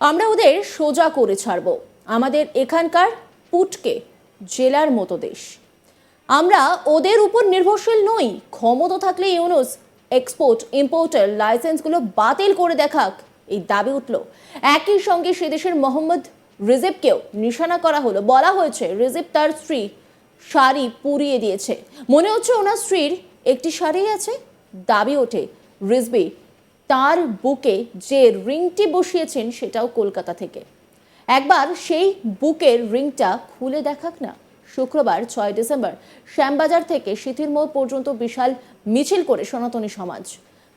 আমরা ওদের সোজা করে ছাড়ব। আমাদের এখানকার পুটকে জেলার মতো দেশ। আমরা ওদের উপর নির্ভরশীল নই। ক্ষমতা থাকলে ইউনুস এক্সপোর্ট ইম্পোর্টের লাইসেন্সগুলো বাতিল করে দেখাক, এই দাবি উঠল। একই সঙ্গে সে দেশের মোহাম্মদ রিজভীকেও নিশানা করা হলো। বলা হয়েছে রিজভী তার স্ত্রী শাড়ি পুড়িয়ে দিয়েছে। মনে হচ্ছে ওনার স্ত্রীর একটি শাড়ি আছে। দাবি ওঠে রিজভী তার বুকে যে রিংটি বসিয়েছেন সেটাও কলকাতা থেকে। একবার সেই বুকের রিংটা খুলে দেখাক না। শুক্রবার 6 ডিসেম্বর শ্যামবাজার থেকে সিথির মোড় পর্যন্ত বিশাল মিছিল করে সনাতনী সমাজ।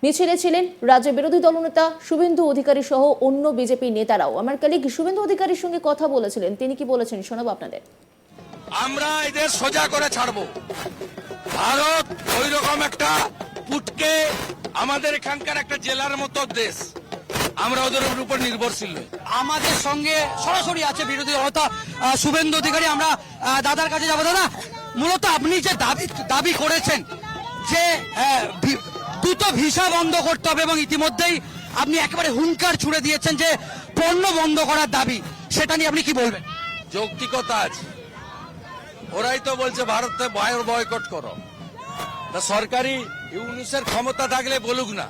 মিছিলে ছিলেন রাজ্যের বিরোধী দলনেতা শুভেন্দু অধিকারী সহ অন্য বিজেপি নেতারাও। আমার কলিগ শুভেন্দু অধিকারীর সঙ্গে কথা বলেছিলেন, তিনি কি বলেছেন শোনাবো আপনাদের। আমরা এদের সোজা করে ছাড়বো। ভারত ওই রকম একটা পুটকে আমাদের এখানকার একটা জেলার মতো দেশ। আমরা ওদের উপর নির্ভরশীল নই। আমাদের সঙ্গে সরাসরি আছে বিরোধী দলনেতা শুভেন্দু অধিকারী। আমরা দাদার কাছে যাবো। দাদা, মূলত আপনি যে দাবি করেছেন যে দ্রুত ভিসা বন্ধ করতে হবে এবং ইতিমধ্যেই আপনি একেবারে হুঙ্কার ছুড়ে দিয়েছেন যে পণ্য বন্ধ করার দাবি, সেটা নিয়ে আপনি কি বলবেন? যৌক্তিকতা আছে। ওরাই তো বলছে ভারতে বয়কট করো। তা সরকারি ইউনুসের ক্ষমতা থাকলে বলুক না,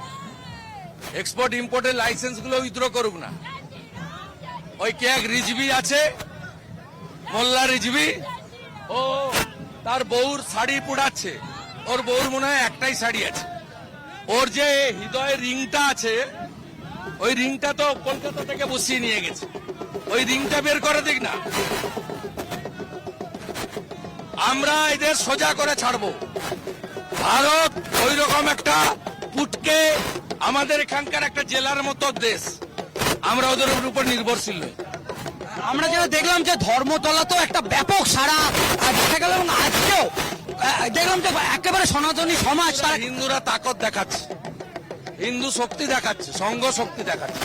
এক্সপোর্ট ইম্পোর্টের লাইসেন্স গুলো উইথড্র করুক না। ওই কে এক রিজভী আছে, মোল্লা রিজভী, ও তার বউর শাড়ি পুড়াচ্ছে। ওর বউর মনে হয় একটাই শাড়ি আছে। ওর যে হৃদয়ের রিংটা আছে, ওই রিংটা তো কলকাতা থেকে বসিয়ে নিয়ে গেছে। ওই রিংটা বের করে দিক না। আমরা এদের সোজা করে ছাড়বো। ভারত ওই রকম একটা পুটকে আমাদের এখানকার একটা জেলার মতো দেশ। আমরা ওদের উপর নির্ভরশীল নই। আমরা যেটা দেখলাম যে ধর্মতলা তো একটা ব্যাপক সাড়া দেখা গেল এবং আজকেও দেখলাম যে একেবারে সনাতনী সমাজ, তারা হিন্দুরা তাকত দেখাচ্ছে, হিন্দু শক্তি দেখাচ্ছে, সংঘ শক্তি দেখাচ্ছে।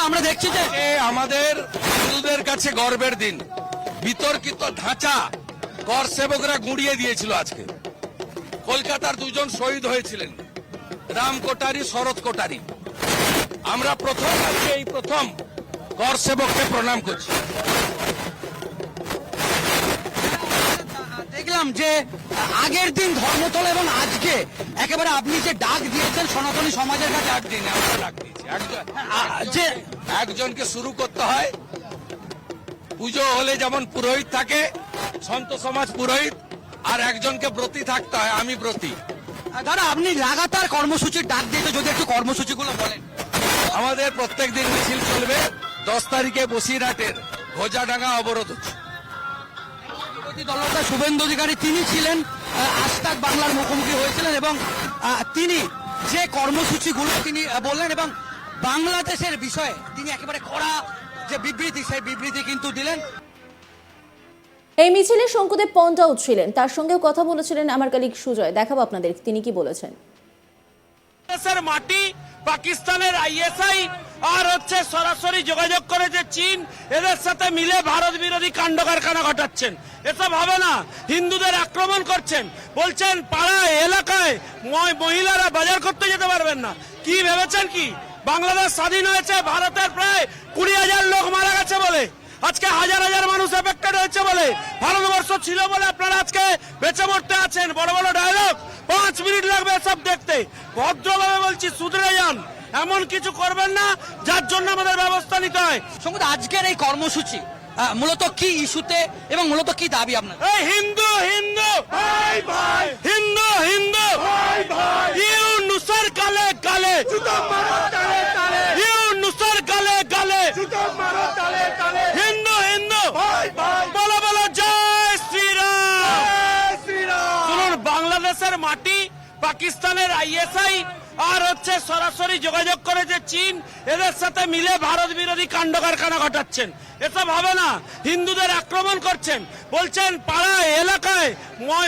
আমরা দেখছি যে আমাদের হিন্দুদের কাছে গর্বের দিন। বিতর্কিত ঢাঁচা কর সেবকরা গুঁড়িয়ে দিয়েছিল। আজকে কলকাতার দুজন শহীদ হয়েছিলেন, রাম কোটারি, শরৎ কোটারি। আমরা আজকে এই প্রথম কর সেবককে প্রণাম করছি। দেখলাম যে আগের দিন ধর্মতলা এবং আজকে একেবারে আপনি যে ডাক দিয়েছেন সনাতনী সমাজের কাছে। ডাক দিন, আমরা ডাক দিয়েছি। যে একজনকে শুরু করতে হয়। পুজো হলে যেমন পুরোহিত থাকে, সন্ত সমাজ পুরোহিত, আর একজনকে ব্রতী থাকতে হয়। আমি ব্রতী। দাদা, আপনি লাগাতার কর্মসূচির ডাক দিয়েছে, যদি একটু কর্মসূচিগুলো বলেন। আমাদের প্রত্যেক দিন মিছিল চলবে। 10 তারিখে বসিরহাটের ঘোজাডাঙ্গা অবরোধ হচ্ছে। বিরোধী দলনেতা শুভেন্দু অধিকারী তিনি ছিলেন আজতাক বাংলার মুখোমুখি হয়েছিলেন এবং তিনি যে কর্মসূচিগুলো তিনি বললেন এবং বাংলাদেশের বিষয়ে তিনি একেবারে কড়া যে বিবৃতি, সেই বিবৃতি কিন্তু দিলেন। এই মিছিলে শঙ্কুদেব পণ্ডাও ছিলেন, তার সঙ্গেও কথা বলেছিলেন আমার কলিগ সুজয়। দেখাবো আপনাদের তিনি কি বলেছেন। দেশের মাটি পাকিস্তানের আইএসআই আর হচ্ছে সরাসরি যোগাযোগ করে যে চীন, এদের সাথে মিলে ভারত বিরোধী কাণ্ড কারখানা ঘটাচ্ছেন। এসব হবে না। হিন্দুদের আক্রমণ করছেন, বলছেন পাড়ায় এলাকায় মহিলারা বাজার করতে যেতে পারবেন না। কি ভেবেছেন কি বাংলাদেশ স্বাধীন হয়েছে ভারতের প্রায় 20,000 লোক মারা গেছে বলে, আজকে হাজার হাজার মানুষ এফেক্টেড হয়েছে বলে, ভারতবর্ষ ছিল বলে আপনারা আজকে বেঁচে মরতে আছেন। বড় বড় ডায়লগ, 5 মিনিট লাগবে এসব দেখতে। ভদ্রভাবে বলছি, শুধরে যান। এমন কিছু করবেন না যার জন্য আমাদের ব্যবস্থা নিতে হয়। সঙ্গে আজকের এই কর্মসূচি মূলত কি ইস্যুতে এবং মূলত কি দাবি আপনার? হিন্দু হিন্দু ভাই ভাই, হিন্দু হিন্দু ভাই ভাই, ইউনুসের গালে গালে জুতো মারো তালে তালে, ইউনুসের গালে গালে জুতো মারো তালে তালে, হিন্দু হিন্দু ভাই ভাই, বলো বলো জয় শ্রীরাম, জয় শ্রীরাম। শুনুন, বাংলাদেশের মাটি পাকিস্তানের আইএসআই আর হচ্ছে সরাসরি যোগাযোগ করে যে চীন, এদের সাথে মিলে ভারত বিরোধী কাণ্ড কারখানা ঘটাচ্ছেন। এসব হবে না। হিন্দুদের আক্রমণ করছেন, বলছেন পাড়ায় এলাকায়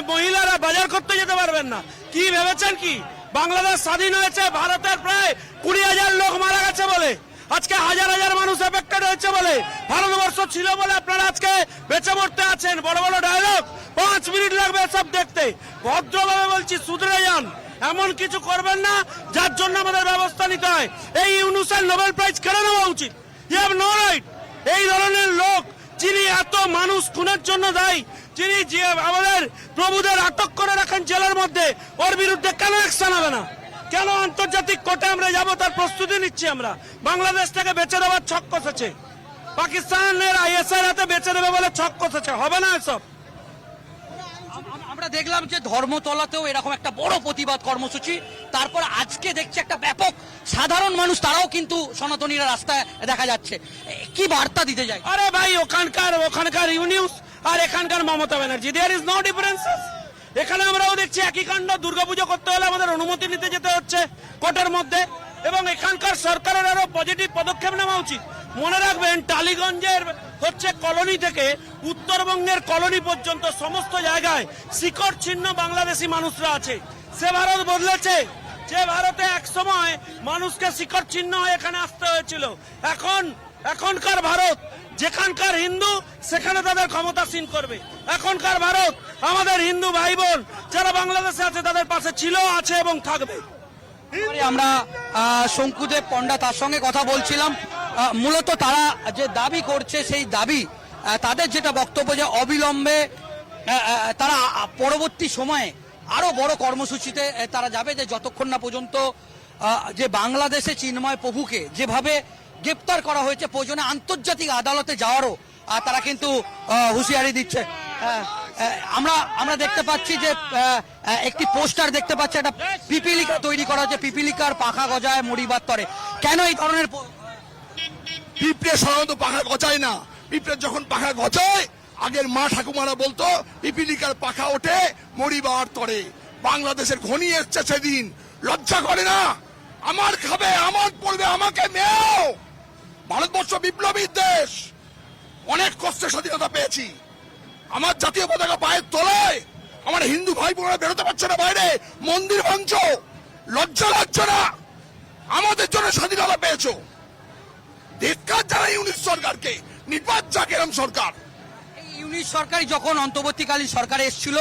মহিলারা বাজার করতে যেতে পারবেন না। কি ভেবেছেন কি বাংলাদেশ স্বাধীন হয়েছে ভারতের প্রায় 20,000 লোক মারা গেছে বলে, আজকে হাজার হাজার মানুষ এফেক্টেড হয়েছে বলে, ভারতবর্ষ ছিল বলে আপনারা আজকে বেঁচে মরতে আছেন। বড় বড় ডায়লগ, 5 মিনিট লাগবে এসব দেখতে। ভদ্রভাবে বলছি, শুধরে যান। এমন কিছু করবেন না যার জন্য আমাদের ব্যবস্থা নিতে হয়। এই ইউনুসের নোবেল প্রাইজ কেড়ে নেওয়া উচিত। You have no right. এই ধরনের লোক যিনি এত মানুষ খুনের জন্য দায়ী, যিনি যে আমাদের প্রভুদের আটক করে রাখেন জেলের মধ্যে, ওর বিরুদ্ধে কেন অ্যাকশন হবে না? কেন আন্তর্জাতিক কোর্টে আমরা যাব তার প্রস্তুতি নিচ্ছি আমরা। বাংলাদেশ থেকে বেঁচে দেওয়ার ছক কষেছে, পাকিস্তানের আইএসআই হাতে বেঁচে দেবে বলে ছক কষেছে, হবে না এসব। আমরা দেখলাম যে ধর্মতলাতেও এরকম একটা বড় প্রতিবাদ কর্মসূচি, তারপর আজকে দেখছি একটা ব্যাপক সাধারণ মানুষ তারাও কিন্তু সনাতনীরা রাস্তায় দেখা যাচ্ছে। কি বার্তা দিতে যায়? আরে ভাই, ওখানকার ইউনিউস আর এখানকার Mamata Banerjee, there is no differences. এখানে আমরাও দেখছি একই কাণ্ড। দুর্গাপুজো করতে হলে আমাদের অনুমতি নিতে যেতে হচ্ছে কোর্টের মধ্যে, এবং এখানকার সরকারের আরো পজিটিভ পদক্ষেপ নেওয়া উচিত। মনে রাখবেন, টালিগঞ্জের হচ্ছে কলোনি থেকে উত্তরবঙ্গের কলোনি পর্যন্ত সমস্ত জায়গায় শিকড় ছিন্ন বাংলাদেশি মানুষরা আছে। সে ভারত বদলেছে, যে ভারতে এক সময় মানুষকে শিকড় ছিন্ন হয়ে এখানে আসতে হয়েছিল। এখনকার ভারত যেখানকার হিন্দু সেখানে তাদের ক্ষমতাসীন করবে। এখনকার ভারত আমাদের হিন্দু ভাই বোন যারা বাংলাদেশে আছে তাদের পাশে ছিল, আছে এবং থাকবে। আমরা শঙ্কুদেব পণ্ডা তার সঙ্গে কথা বলছিলাম। মূলত তারা যে দাবি করছে সেই দাবি, তাদের যেটা বক্তব্য যে অবিলম্বে তারা পরবর্তী সময়ে আরো বড় কর্মসূচিতে তারা যাবে, যে যতক্ষণ না পর্যন্ত যে বাংলাদেশে চিন্ময় প্রভুকে যেভাবে গ্রেপ্তার করা হয়েছে, প্রয়োজনে আন্তর্জাতিক আদালতে যাওয়ারও তারা কিন্তু হুঁশিয়ারি দিচ্ছে। আমরা দেখতে পাচ্ছি যে একটি পোস্টার দেখতে পাচ্ছি, একটা পিপিলিকা তৈরি করা হচ্ছে, পিপিলিকার পাখা গজায় মরিবার তরে। কেন এই ধরনের পিঁপড়ে সাধারণত পাখা গজায় না। পিঁপড়ে যখন পাখা গজায়, আগের মা ঠাকুমারা বলতো পিপিলিকার পাখা ওঠে মরিবার তরে। বাংলাদেশের ঘনি এসছে সেদিন, লজ্জা করে না? আমার খাবে, আমার পড়বে, আমাকে মেয়েও। ভারতবর্ষ বিপ্লবীর দেশ, অনেক কষ্টে স্বাধীনতা পেয়েছি। আমার জাতীয় পতাকা পায়ের তলায়, আমার হিন্দু ভাই বোনেরা বেরোতে পারছে না বাইরে, মন্দির ভাঙছ, লজ্জা লাগছে না? আমাদের জন্য স্বাধীনতা পেয়েছো। ধিক্কার জানাই ইউনিট সরকারকে, নির্বাচ যাক এরম সরকার। এই ইউনিট সরকার যখন অন্তর্বর্তীকালীন সরকার এসেছিল,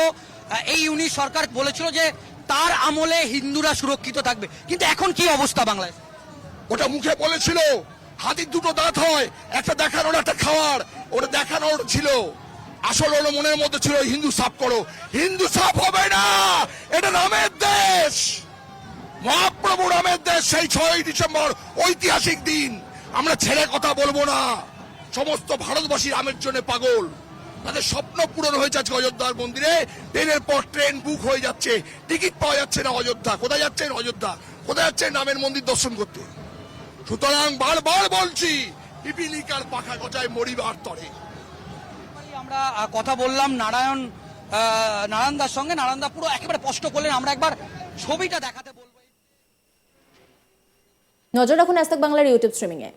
এই ইউনিট সরকার বলেছিল যে তার আমলে হিন্দুরা সুরক্ষিত থাকবে, কিন্তু এখন কি অবস্থা বাংলাদেশ? ওটা মুখে বলেছিল হাতির দুটো দাঁত হয়, একটা দেখানোর একটা খাওয়ার, ওটা দেখানোর ছিল। আসল ওর মনের মধ্যে ছিল হিন্দু সাফ করো। হিন্দু সাফ হবে না, এটা রামের দেশ, মহাপ্রভু রামের দেশ। সেই 6ই ডিসেম্বর ঐতিহাসিক দিন, আমরা ছেড়ে কথা বলবো না। সমস্ত ভারতবাসী রামের জন্য পাগল, তাদের স্বপ্ন পূরণ হয়েছে আজকে অযোধ্যার মন্দিরে। ট্রেনের পর ট্রেন বুক হয়ে যাচ্ছে, টিকিট পাওয়া যাচ্ছে না। অযোধ্যা কোথায় যাচ্ছেন? অযোধ্যা কোথায় যাচ্ছেন? রামের মন্দির দর্শন করতে। সুতরাং বারবার বলছি, পিপিলিকার পাখা গজায় মরিবার তরে। আমরা কথা বললাম নারায়ণদার সঙ্গে। নারায়ণদা পুরো একেবারে স্পষ্ট করলেন। আমরা একবার ছবিটা দেখাতে বলবো। নজর রাখুন আজ তাক বাংলার ইউটিউব স্ট্রিমিংয়ে।